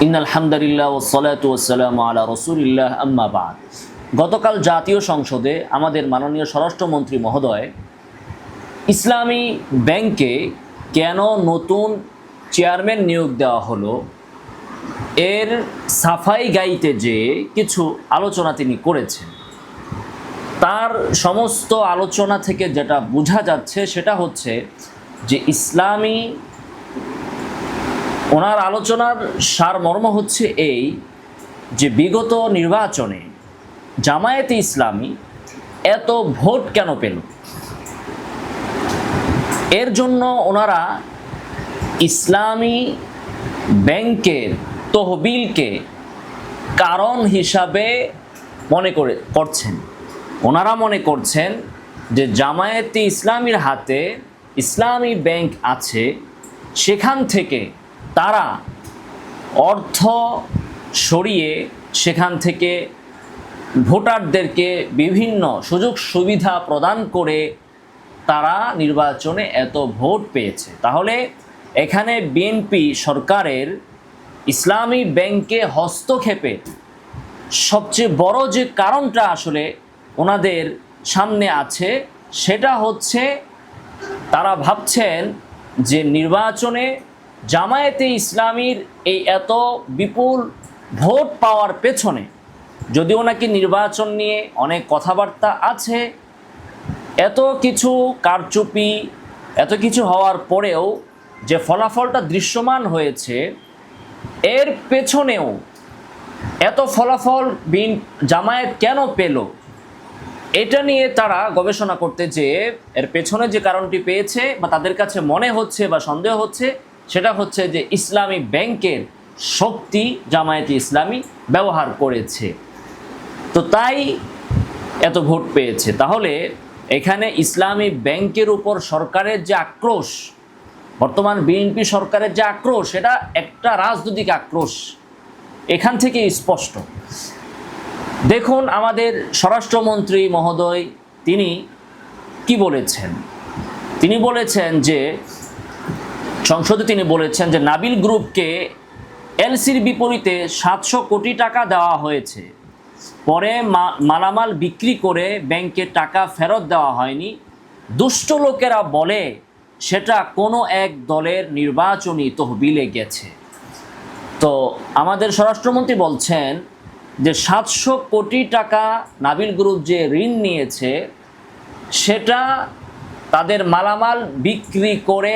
ইন্নাল হামদুলিল্লাহ ওয়াসসালাতু ওয়াসসালামু আলা রাসূলিল্লাহ আম্মা বা'দ। গতকাল জাতীয় সংসদে আমাদের মাননীয় স্বরাষ্ট্রমন্ত্রী মহোদয় ইসলামী ব্যাংকে কেন নতুন চেয়ারম্যান নিয়োগ দেওয়া হলো এর সাফাই গাইতে যে কিছু আলোচনা তিনি করেছেন। তার সমস্ত আলোচনা থেকে যেটা বোঝা যাচ্ছে সেটা হচ্ছে যে ওনার আলোচনার সারমর্ম হচ্ছে এই যে বিগত নির্বাচনে জামায়াতে ইসলামী এত ভোট কেন পেল, এর জন্য ওনারা ইসলামী ব্যাংকের তহবিলকে কারণ হিসাবে করছেন। ওনারা মনে করছেন যে জামায়াতে ইসলামীর হাতে ইসলামী ব্যাংক আছে, সেখান থেকে তারা অর্থ সরিয়ে সেখান থেকে ভোটারদেরকে বিভিন্ন সুযোগ সুবিধা প্রদান করে তারা নির্বাচনে এত ভোট পেয়েছে। তাহলে এখানে বিএনপি সরকারের ইসলামী ব্যাংকে হস্তক্ষেপে সবচেয়ে বড় যে কারণটা আসলে ওনাদের সামনে আছে সেটা হচ্ছে তারা ভাবছেন যে নির্বাচনে জামায়াতে ইসলামীর এই এত বিপুল ভোট পাওয়ার পেছনে যদিও নাকি নির্বাচন নিয়ে অনেক কথাবার্তা আছে, এত কিছু কারচুপি এত কিছু হওয়ার পরেও যে ফলাফলটা দৃশ্যমান হয়েছে এর পেছনেও এত ফলাফল জামায়াত কেন পেল এটা নিয়ে তারা গবেষণা করতে যেয়ে এর পেছনে যে কারণটি পেয়েছে বা তাদের কাছে মনে হচ্ছে বা সন্দেহ হচ্ছে সেটা হচ্ছে যে ইসলামী ব্যাংকের শক্তি জামায়াতে ইসলামী ব্যবহার করেছে, তো তাই এত ভোট পেয়েছে। তাহলে এখানে ইসলামী ব্যাংকের উপর সরকারের যে আক্রোশ, বর্তমান বিএনপি সরকারের যে আক্রোশ, এটা একটা রাজনৈতিক আক্রোশ, এখান থেকে স্পষ্ট। দেখুন আমাদের স্বরাষ্ট্রমন্ত্রী মহোদয় তিনি কি বলেছেন। তিনি বলেছেন যে সংসদে তিনি বলেছেন যে নাবিল গ্রুপকে এলসির বিপরীতে 700 কোটি টাকা দেওয়া হয়েছে, পরে মালামাল বিক্রি করে ব্যাংকে টাকা ফেরত দেওয়া হয়নি। দুষ্ট লোকেরা বলে সেটা কোনো এক দলের নির্বাচনী তহবিলে গেছে। তো আমাদের স্বরাষ্ট্রমন্ত্রী বলছেন যে 700 কোটি টাকা নাবিল গ্রুপ যে ঋণ নিয়েছে সেটা তাদের মালামাল বিক্রি করে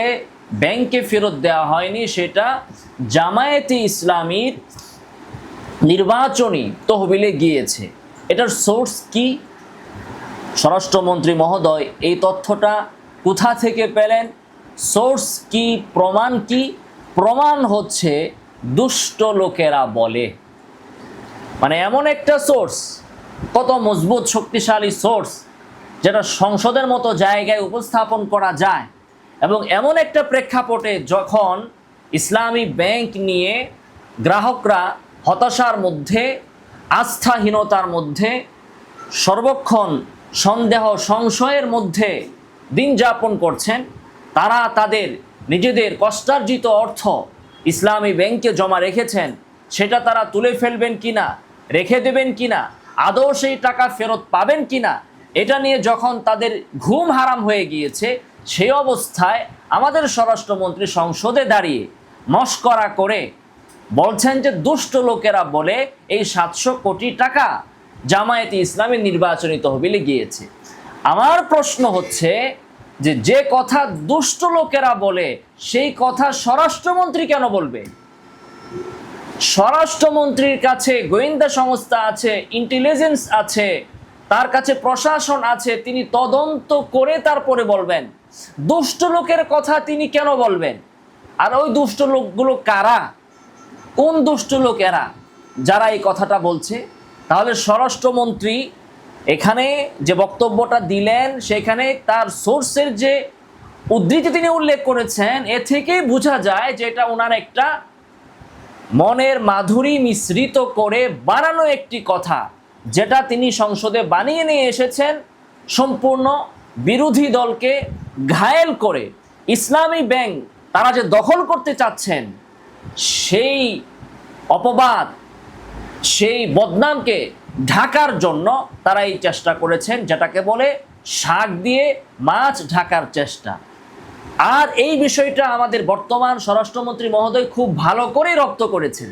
ব্যাংকে ফেরত দেওয়া হয়নি, সেটা জামায়াতে ইসলামীর নির্বাচনী তহবিলে গিয়েছে। এটার সোর্স কি? স্বরাষ্ট্রমন্ত্রী মহোদয় এই তথ্যটা কোথা থেকে পেলেন? সোর্স কি? প্রমাণ কি? প্রমাণ হচ্ছে দুষ্ট লোকেরা বলে, মানে এমন একটা সোর্স, কত মজবুত শক্তিশালী সোর্স যেটা সংসদের মতো জায়গায় উপস্থাপন করা যায়, এবং এমন একটা প্রেক্ষাপটে যখন ইসলামী ব্যাংক নিয়ে গ্রাহকরা হতাশার মধ্যে, আস্থাহীনতার মধ্যে, সর্বক্ষণ সন্দেহ সংশয়ের মধ্যে দিন যাপন করছেন, তারা তাদের নিজেদের কষ্টার্জিত অর্থ ইসলামী ব্যাংকে জমা রেখেছেন, সেটা তারা তুলে ফেলবেন কিনা, রেখে দেবেন কিনা, আদৌ সেই টাকা ফেরত পাবেন কিনা, এটা নিয়ে যখন তাদের ঘুম হারাম হয়ে গিয়েছে, সেই অবস্থায় আমাদের স্বরাষ্ট্রমন্ত্রী সংসদে দাঁড়িয়ে মশকরা করে বলছেন যে দুষ্ট লোকেরা বলে এই 700 কোটি টাকা জামায়াতে ইসলামের নির্বাচনী তহবিলে গিয়েছে। আমার প্রশ্ন হচ্ছে যে কথা দুষ্ট লোকেরা বলে সেই কথা স্বরাষ্ট্রমন্ত্রী কেন বলবে? স্বরাষ্ট্রমন্ত্রীর কাছে গোয়েন্দা সংস্থা আছে, ইন্টেলিজেন্স আছে, তার কাছে প্রশাসন আছে, তিনি তদন্ত করে তারপরে বলবেন। দুষ্ট লোকের কথা তিনি কেন বলবেন? আর ওই দুষ্ট লোকগুলো কারা? কোন দুষ্ট লোকেরা যারা এই কথাটা বলছে? তাহলে স্বরাষ্ট্রমন্ত্রী এখানে যে বক্তব্যটা দিলেন সেখানে তার সোর্সের যে উদ্ধৃতি তিনি উল্লেখ করেছেন, এ থেকেই বোঝা যায় যে এটা ওনার একটা মনের মাধুরী মিশ্রিত করে বানানো একটি কথা, যেটা তিনি সংসদে বানিয়ে নিয়ে এসেছেন সম্পূর্ণ বিরোধী দলকে ঘায়েল করে। ইসলামী ব্যাংক তারা যে দখল করতে চাচ্ছেন সেই অপবাদ, সেই বদনামকে ঢাকার জন্য তারা এই চেষ্টা করেছেন, যেটাকে বলে শাক দিয়ে মাছ ঢাকার চেষ্টা। আর এই বিষয়টা আমাদের বর্তমান স্বরাষ্ট্রমন্ত্রী মহোদয় খুব ভালো করে রপ্ত করেছেন।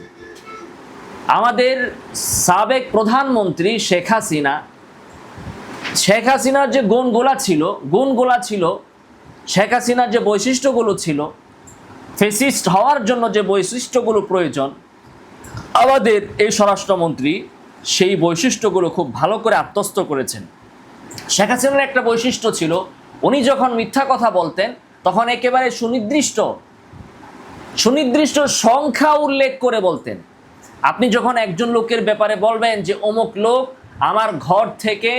আমাদের সাবেক প্রধানমন্ত্রী শেখ হাসিনার যে গুণগুলা ছিল, শেখ হাসিনার যে বৈশিষ্ট্যগুলো ছিল, ফেসিস্ট হওয়ার জন্য যে বৈশিষ্ট্যগুলো প্রয়োজন, আমাদের এই স্বরাষ্ট্রমন্ত্রী সেই বৈশিষ্ট্যগুলো খুব ভালো করে আত্মস্থ করেছেন। শেখ হাসিনার একটা বৈশিষ্ট্য ছিল, উনি যখন মিথ্যা কথা বলতেন তখন একেবারে সুনির্দিষ্ট সংখ্যা উল্লেখ করে বলতেন। আপনি যখন একজন লোকের ব্যাপারে বলবেন যে অমুক লোক আমার ঘর থেকে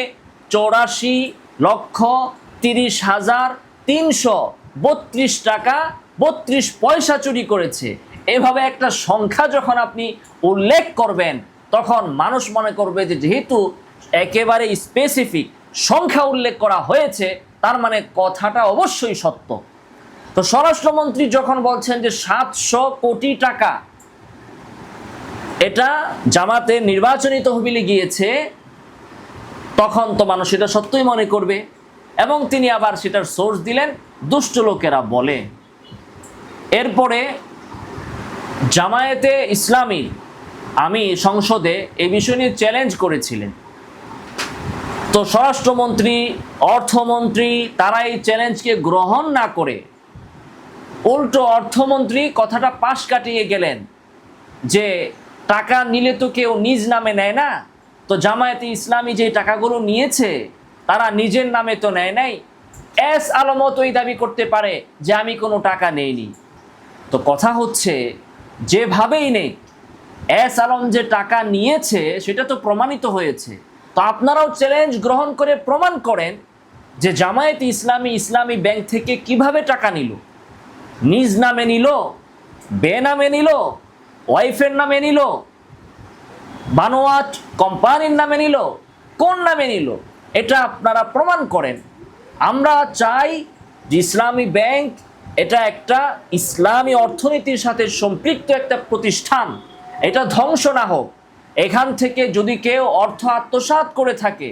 84,30,332 টাকা 32 পয়সা চুরি করেছে, এভাবে একটা সংখ্যা যখন আপনি উল্লেখ করবেন, তখন মানুষ মনে করবে যে যেহেতু একেবারে স্পেসিফিক সংখ্যা উল্লেখ করা হয়েছে, তার মানে কথাটা অবশ্যই সত্য। তো স্বরাষ্ট্রমন্ত্রী যখন বলছেন যে 700 কোটি টাকা এটা জামাতের নির্বাচনী তহবিলে গিয়েছে, তখন তো মানুষ এটা সত্যই মনে করবে। এবং তিনি আবার সেটার সোর্স দিলেন, দুষ্ট লোকেরা বলে। এরপরে জামায়াতে ইসলামী, আমি সংসদে এই বিষয় নিয়ে চ্যালেঞ্জ করেছিলেন, তো স্বরাষ্ট্রমন্ত্রী, অর্থমন্ত্রী তারা এই চ্যালেঞ্জকে গ্রহণ না করে উল্টো অর্থমন্ত্রী কথাটা পাশ কাটিয়ে গেলেন যে টাকা নিলে তো কেউ নিজ নামে নেয় না, তো জামায়াতে ইসলামী যে টাকাগুলো নিয়েছে তারা নিজের নামে তো নেয় নাই, এস আলমও তো এই দাবি করতে পারে যে আমি কোনো টাকা নেইনি। তো কথা হচ্ছে, যেভাবেই নেই এস আলম যে টাকা নিয়েছে সেটা তো প্রমাণিত হয়েছে। তো আপনারাও চ্যালেঞ্জ গ্রহণ করে প্রমাণ করেন যে জামায়াতে ইসলামী ব্যাংক থেকে কিভাবে টাকা নিল, নিজ নামে নিল, বেনামে নিল, ওয়াইফের নামে নিল, বানোয়াট কোম্পানির নামে নিল, কোন নামে নিল, এটা আপনারা প্রমাণ করেন। আমরা চাই যে ইসলামী ব্যাংক এটা একটা ইসলামী অর্থনীতির সাথে সম্পৃক্ত একটা প্রতিষ্ঠান, এটা ধ্বংস না হোক। এখান থেকে যদি কেউ অর্থ আত্মসাৎ করে থাকে,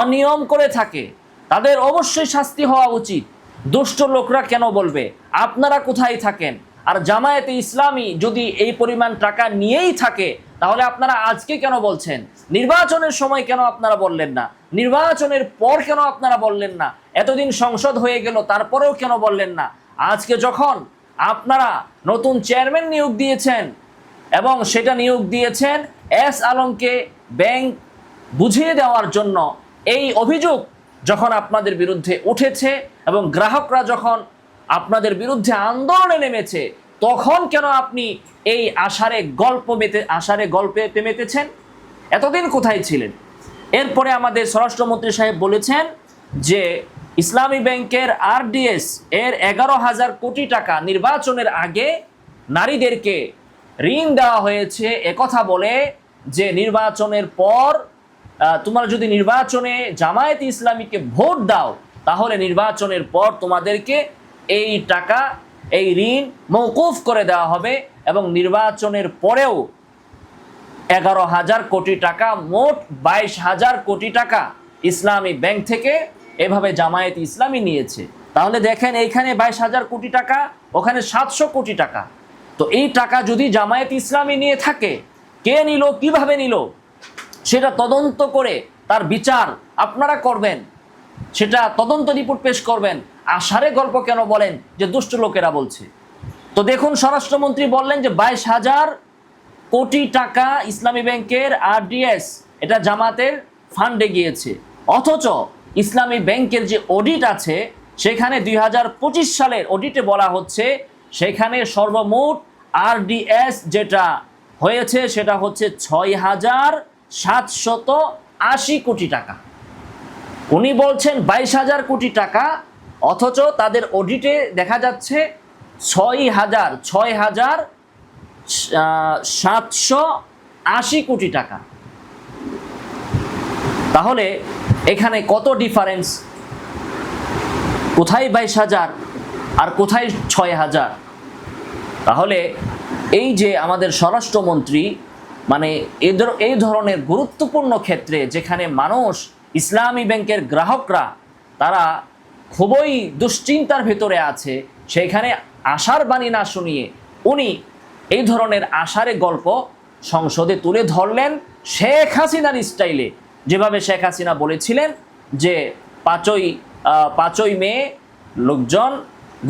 অনিয়ম করে থাকে, তাদের অবশ্যই শাস্তি হওয়া উচিত। দুষ্ট লোকরা কেন বলবে আপনারা কোথায় থাকেন? আর জামায়াতে ইসলামী যদি এই পরিমাণ টাকা নিয়েই থাকে, তাহলে আপনারা আজকে কেন বলছেন? নির্বাচনের সময় কেন আপনারা বললেন না? নির্বাচনের পর কেন আপনারা বললেন না? এতদিন সংসদ হয়ে গেল, তারপরেও কেন বললেন না? আজকে যখন আপনারা নতুন চেয়ারম্যান নিয়োগ দিয়েছেন এবং সেটা নিয়োগ দিয়েছেন এস আলমকে ব্যাংক বুঝিয়ে দেওয়ার জন্য, এই অভিযোগ যখন আপনাদের বিরুদ্ধে উঠেছে এবং গ্রাহকরা যখন আপনাদের বিরুদ্ধে আন্দোলনে নেমেছে, তখন কেন আপনি এই আষাঢ়ে গল্পে মেতেছেন? এতদিন কোথায় ছিলেন? এরপরে আমাদের স্বরাষ্ট্রমন্ত্রী সাহেব বলেছেন যে ইসলামী ব্যাংকের আরডিএস এর 11,000 কোটি টাকা নির্বাচনের আগে নারীদেরকে ঋণ দেওয়া হয়েছে, একথা বলে যে নির্বাচনের পর তোমরা যদি নির্বাচনে জামায়াতে ইসলামীকে ভোট দাও, তাহলে নির্বাচনের পর তোমাদেরকে এই টাকা, এই ঋণ মওকুফ করে দেওয়া হবে এবং নির্বাচনের পরেও 11,000 কোটি টাকা, মোট 22,000 কোটি টাকা ইসলামী ব্যাংক থেকে এভাবে জামায়াতে ইসলামী নিয়েছে। তাহলে দেখেন, এইখানে 22,000 কোটি টাকা, ওখানে 700 কোটি টাকা। তো এই টাকা যদি জামায়াতে ইসলামী নিয়ে থাকে, কে নিল, কিভাবে নিল, সেটা তদন্ত করে তার বিচার আপনারা করবেন, সেটা তদন্ত রিপোর্ট পেশ করবেন। আষাঢ়ে গল্প কেন বলেন যে দুষ্ট লোকেরা বলছে? তো দেখুন, স্বরাষ্ট্রমন্ত্রী বললেন যে 22,000 কোটি টাকা ইসলামী ব্যাংকের আরডিএস এটা জামাতের ফান্ডে গিয়েছে, অথচ ইসলামী ব্যাংকের যে অডিট আছে সেখানে 2025 সালের অডিটে বলা হচ্ছে সেখানে সর্বমোট আরডিএস যেটা হয়েছে সেটা হচ্ছে 6,780 কোটি টাকা। উনি বলছেন 22,000 কোটি টাকা, অথচ তাদের অডিটে দেখা যাচ্ছে 6,780 কোটি টাকা। তাহলে এখানে কত ডিফারেন্স? কোথায় 22,000 আর কোথায় 6,000? তাহলে এই যে আমাদের স্বরাষ্ট্রমন্ত্রী মানে এই ধরনের গুরুত্বপূর্ণ ক্ষেত্রে যেখানে মানুষ ইসলামী ব্যাংকের গ্রাহকরা তারা খুবই দুশ্চিন্তার ভেতরে আছে, সেখানে আশার বাণী না শুনিয়ে উনি এই ধরনের আশারে গল্প সংসদে তুলে ধরলেন শেখ হাসিনার স্টাইলে। যেভাবে শেখ হাসিনা বলেছিলেন যে 5ই মে লোকজন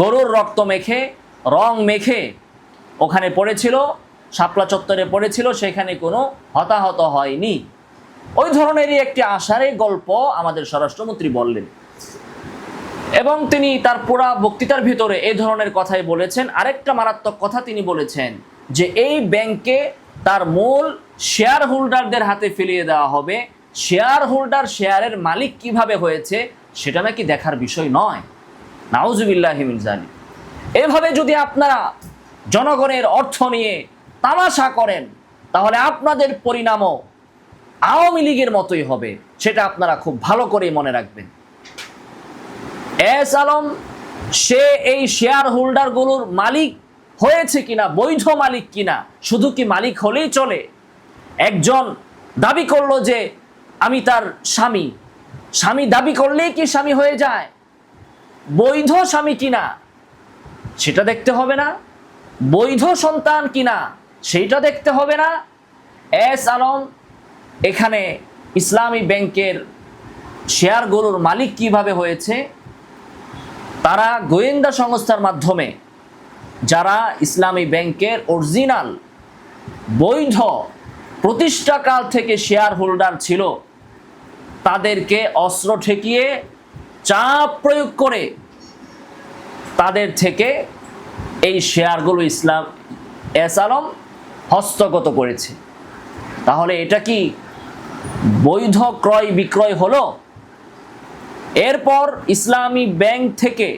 গরুর রক্ত মেখে রং মেখে ওখানে পড়েছিল, শাপলা চত্বরে পড়েছিল, সেখানে কোনো হতাহত হয়নি। ওই ধরনেরই একটি আশারে গল্প আমাদের স্বরাষ্ট্রমন্ত্রী বললেন এবং তিনি তার পুরা বক্তৃতার ভিতরে এই ধরনের কথাই বলেছেন। আরেকটা মারাত্মক কথা তিনি বলেছেন যে এই ব্যাংকে তার মূল শেয়ার হোল্ডারদের হাতে ফিরিয়ে দেওয়া হবে। শেয়ার হোল্ডার শেয়ারের মালিক কিভাবে হয়েছে সেটা নাকি দেখার বিষয় নয়। নাউজুবিল্লাহি মিন যালিক। এভাবে যদি আপনারা জনগণের অর্থ নিয়ে তামাশা করেন তাহলে আপনাদের পরিণামও আওয়ামী লীগের মতোই হবে, সেটা আপনারা খুব ভালো করে মনে রাখবেন। এস আলম সে এই শেয়ার হোল্ডারগুলোর মালিক হয়েছে কিনা, বৈধ মালিক কিনা, শুধু কি মালিক হলেই চলে? একজন দাবি করলো যে আমি তার স্বামী, স্বামী দাবি করলেই কি স্বামী হয়ে যায়? বৈধ স্বামী কিনা সেটা দেখতে হবে না? বৈধ সন্তান কিনা সেইটা দেখতে হবে না? এস আলম এখানে ইসলামী ব্যাংকের শেয়ারগুলোর মালিক কিভাবে হয়েছে, তারা গোয়েন্দা সংস্থার মাধ্যমে যারা ইসলামী ব্যাংকের অরিজিনাল বৈধ প্রতিষ্ঠাকাল থেকে শেয়ার হোল্ডার ছিল তাদেরকে অস্ত্র ঠেকিয়ে চাপ প্রয়োগ করে তাদের থেকে এই শেয়ারগুলো এস আলম হস্তগত করেছে। তাহলে এটা কি বৈধ ক্রয় বিক্রয় হলো? এরপর ইসলামী ব্যাংক থেকে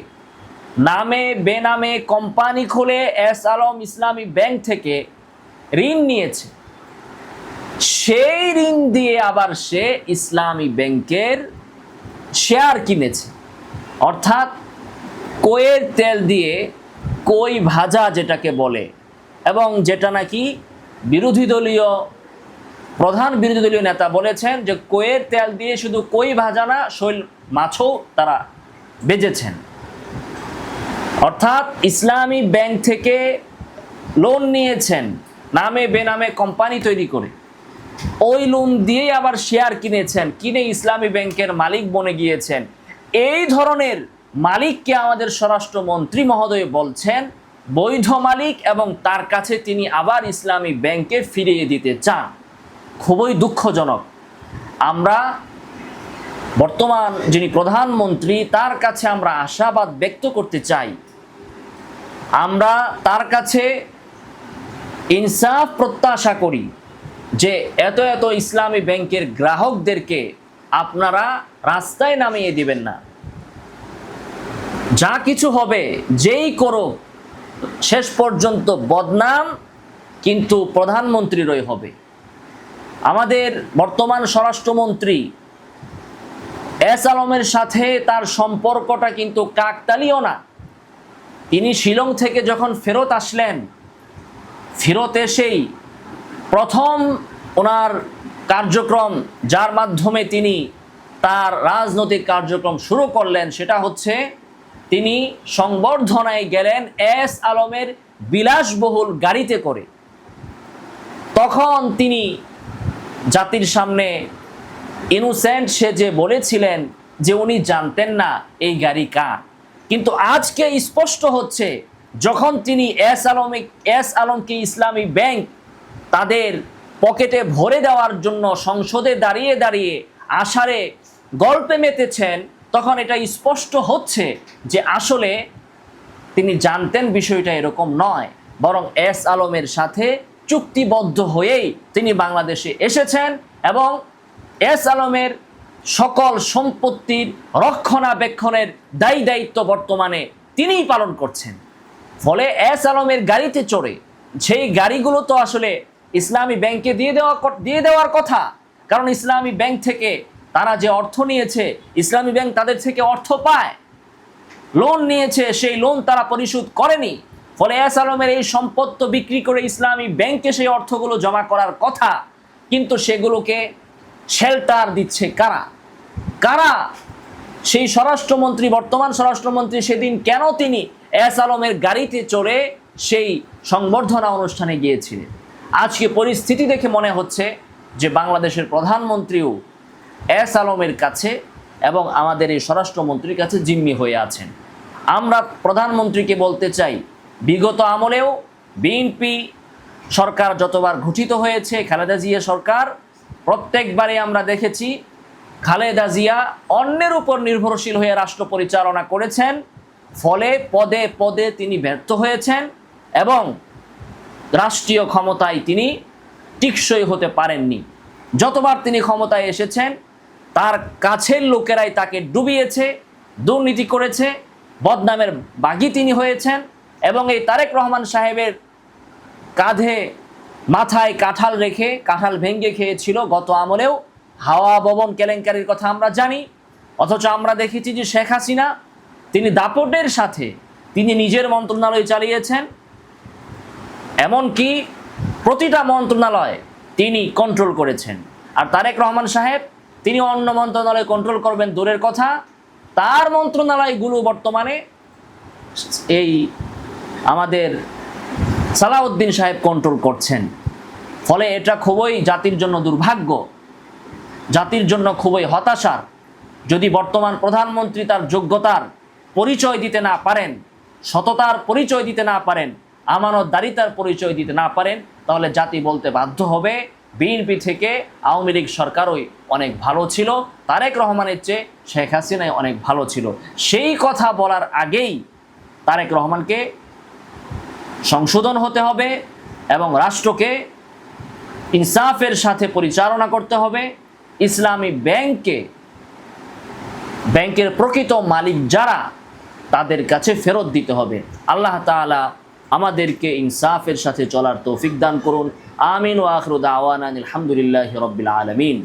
নামে বেনামে কোম্পানি খুলে এস আলম ইসলামী ব্যাংক থেকে ঋণ নিয়েছে। সেই ঋণ দিয়ে আবার সে ইসলামী ব্যাংকের শেয়ার কিনেছে, অর্থাৎ কইয়ের তেল দিয়ে কই ভাজা যেটাকে বলে, এবং যেটা নাকি প্রধান বিরোধী দলীয় নেতা বলেছেন যে কইয়ের তেল দিয়ে শুধু কই ভাজা না, শৈল মাছও তারা বেজেছেন। অর্থাৎ ইসলামী ব্যাংক থেকে লোন নিয়েছেন নামে বেনামে কোম্পানি তৈরি করে, ওই লোন দিয়েই আবার শেয়ার কিনেছেন, কিনে ইসলামী ব্যাংকের মালিক বনে গিয়েছেন। এই ধরনের মালিককে আমাদের স্বরাষ্ট্রমন্ত্রী মহোদয় বলছেন বৈধ মালিক, এবং তার কাছে তিনি আবার ইসলামী ব্যাংকে ফিরিয়ে দিতে চান। খুবই দুঃখজনক। আমরা বর্তমান যিনি প্রধানমন্ত্রী তার কাছে আমরা আশাবাদ ব্যক্ত করতে চাই, আমরা তার কাছে ইনসাফ প্রত্যাশা করি যে এত এত ইসলামী ব্যাংকের গ্রাহকদেরকে আপনারা রাস্তায় নামিয়ে দিবেন না। যা কিছু হবে যেই করুক শেষ পর্যন্ত বদনাম কিন্তু প্রধানমন্ত্রীরই হবে। আমাদের বর্তমান স্বরাষ্ট্রমন্ত্রী এস আলমের সাথে তার সম্পর্কটা কিন্তু কাকতালীয় না। তিনি শিলং থেকে যখন ফেরত আসলেন, ফেরত এসেই প্রথম ওনার কার্যক্রম যার মাধ্যমে তিনি তার রাজনৈতিক কার্যক্রম শুরু করলেন সেটা হচ্ছে তিনি সংবর্ধনায় গেলেন এস আলমের বিলাসবহুল গাড়িতে করে। তখন তিনি জাতির সামনে ইনোসেন্ট সেজে বলেছিলেন যে উনি জানতেন না এই গাড়ি কার। কিন্তু আজকে স্পষ্ট হচ্ছে যখন তিনি এস আলমকে ইসলামী ব্যাংক তাদের পকেটে ভরে দেওয়ার জন্য সংসদে দাঁড়িয়ে দাঁড়িয়ে আশারে গল্পে মেতেছেন, তখন এটা স্পষ্ট হচ্ছে যে আসলে তিনি জানতেন বিষয়টা এরকম নয়, বরং এস আলমের সাথে চুক্তিবদ্ধ হয়েই তিনি বাংলাদেশে এসেছেন এবং এস আলমের সকল সম্পত্তির রক্ষণাবেক্ষণের দায়িত্ব বর্তমানে তিনিই পালন করছেন। ফলে এস আলমের গাড়িতে চড়ে, সেই গাড়িগুলো তো আসলে ইসলামী ব্যাংকে দিয়ে দেওয়ার কথা, কারণ ইসলামী ব্যাংক থেকে তারা যে অর্থ নিয়েছে, ইসলামী ব্যাংক তাদের থেকে অর্থ পায়, লোন নিয়েছে, সেই লোন তারা পরিশোধ করেনি। ফলে এস আলমের এই সম্পদ তো বিক্রি করে ইসলামী ব্যাংকে সেই অর্থগুলো জমা করার কথা, কিন্তু সেগুলোকে শেল্টার দিচ্ছে কারা? কারা? সেই স্বরাষ্ট্রমন্ত্রী, বর্তমান স্বরাষ্ট্রমন্ত্রী সেদিন কেন তিনি এস আলমের গাড়িতে চড়ে সেই সংবর্ধনা অনুষ্ঠানে গিয়েছিলেন? আজকে পরিস্থিতি দেখে মনে হচ্ছে যে বাংলাদেশের প্রধানমন্ত্রীও এস আলমের কাছে এবং আমাদের এই স্বরাষ্ট্রমন্ত্রীর কাছে জিম্মি হয়ে আছেন। আমরা প্রধানমন্ত্রীকে বলতে চাই, বিগত আমলেও বিএনপি সরকার যতবার গঠিত হয়েছে, খালেদা জিয়া সরকার, প্রত্যেকবারে আমরা দেখেছি খালেদা জিয়া অন্যের উপর নির্ভরশীল হয়ে রাষ্ট্র পরিচালনা করেছেন। ফলে পদে পদে তিনি ব্যর্থ হয়েছেন এবং রাষ্ট্রীয় ক্ষমতায় তিনি টিকসই হতে পারেননি। যতবার তিনি ক্ষমতায় এসেছেন তার কাছের লোকেরাই তাকে ডুবিয়েছে, দুর্নীতি করেছে, বদনামের বাগী তিনি হয়েছেন। এবং এই তারেক রহমান সাহেবের কাঁধে মাথায় কাঁঠাল রেখে কাঁঠাল ভেঙে খেয়েছিল গত আমলেও। হাওয়া ভবন কেলেঙ্কারির কথা আমরা জানি, অথচ আমরা দেখেছি যে শেখ হাসিনা তিনি দাপটের সাথে তিনি নিজের মন্ত্রণালয় চালিয়েছেন, এমনকি প্রতিটা মন্ত্রণালয় তিনি কন্ট্রোল করেছেন। আর তারেক রহমান সাহেব তিনি অন্য মন্ত্রণালয় কন্ট্রোল করবেন দূরের কথা, তার মন্ত্রণালয়গুলো বর্তমানে এই আমাদের সালাউদ্দিন সাহেব কন্ট্রোল করছেন। ফলে এটা খুবই জাতির জন্য দুর্ভাগ্য, জাতির জন্য খুবই হতাশার। যদি বর্তমান প্রধানমন্ত্রী তার যোগ্যতার পরিচয় দিতে না পারেন, সততার পরিচয় দিতে না পারেন, আমানতদারিতার পরিচয় দিতে না পারেন, তাহলে জাতি বলতে বাধ্য হবে বিএনপি থেকে আওয়ামী লীগ সরকারই অনেক ভালো ছিল, তারেক রহমানের চেয়ে শেখ হাসিনাই অনেক ভালো ছিল। সেই কথা বলার আগেই তারেক রহমানকে সংশোধন হতে হবে এবং রাষ্ট্রকে ইনসাফের সাথে পরিচালনা করতে হবে। ইসলামী ব্যাংকের প্রকৃত মালিক যারা, তাদের কাছে ফেরত দিতে হবে। আল্লাহ তাআলা আমাদেরকে ইনসাফের সাথে চলার তৌফিক দান করুন। আমিন ওয়া আখিরু দাওয়ানা আলহামদুলিল্লাহি রাব্বিল আলামিন।